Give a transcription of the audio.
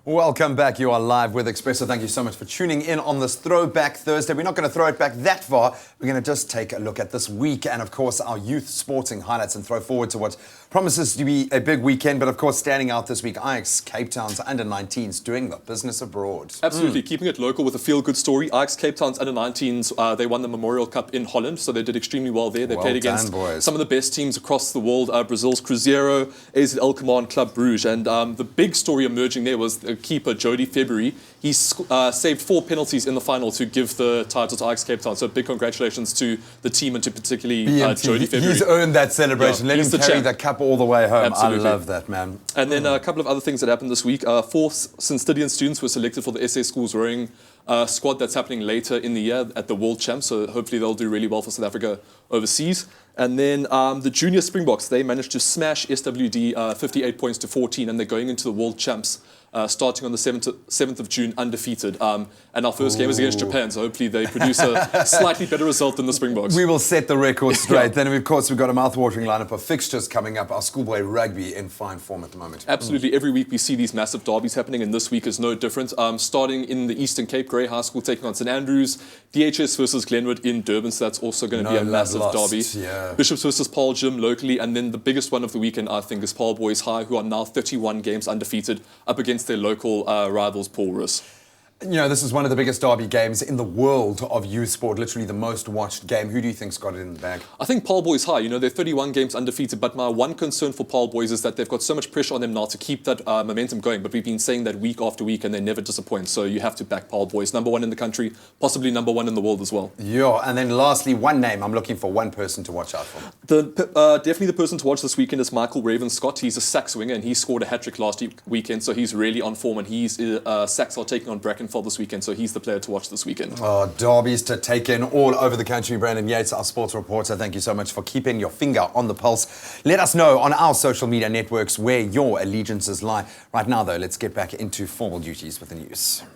Welcome back. You are live with Expresso. Thank you so much for tuning in on this Throwback Thursday. We're not going to throw it back that far. We're going to just take a look at this week and, of course, our youth sporting highlights and throw forward to what promises to be a big weekend. But, of course, standing out this week, Ajax Cape Town's under-19s doing the business abroad. Absolutely. Keeping it local with a feel-good story. Ajax Cape Town's under-19s, they won the Memorial Cup in Holland, so they did extremely well there. They played against some of the best teams across the world, Brazil's Cruzeiro, AZ Alkmaar, and Club Brugge. And the big story emerging there was the keeper, Jody February. He saved 4 penalties in the final to give the title to Ajax Cape Town. So big congratulations to the team and to particularly Jody February. He's earned that celebration. Let him carry that cup all the way home. Absolutely. I love that, man. And then a couple of other things that happened this week. 4 St. students were selected for the SA Schools rowing squad that's happening later in the year at the World Champs. So hopefully they'll do really well for South Africa overseas. And then the junior Springboks, they managed to smash SWD 58 points to 14, and they're going into the World Champs starting on the 7th of June undefeated. And our first game is against Japan, so hopefully they produce a slightly better result than the Springboks. We will set the record straight. Then, of course, we've got a mouth-watering lineup of fixtures coming up. Our schoolboy rugby in fine form at the moment. Absolutely. Every week we see these massive derbies happening, and this week is no different. Starting in the Eastern Cape, Grey High School taking on St Andrews, DHS versus Glenwood in Durban, so that's also going to be a massive derby. Yeah. Bishops versus Paul Gym locally, and then the biggest one of the weekend, I think, is Paul Boys High, who are now 31 games undefeated, up against their local rivals, Paul Rus. You know, this is one of the biggest derby games in the world of youth sport, literally the most watched game. Who do you think's got it in the bag? I think Paul Boys High, you know, they're 31 games undefeated, but my one concern for Paul Boys is that they've got so much pressure on them now to keep that momentum going, but we've been saying that week after week and they never disappoint, so you have to back Paul Boys. #1 in the country, possibly #1 in the world as well. Yeah, and then lastly, one name. I'm looking for one person to watch out for. Definitely the person to watch this weekend is Michael Raven-Scott. He's a Sax winger and he scored a hat-trick last weekend, so he's really on form, and Sax are taking on Brackenfell this weekend, so he's the player to watch this weekend. Oh, derbies to take in all over the country. Brandon Yates, our sports reporter, thank you so much for keeping your finger on the pulse. Let us know on our social media networks where your allegiances lie. Right now, though, let's get back into formal duties with the news.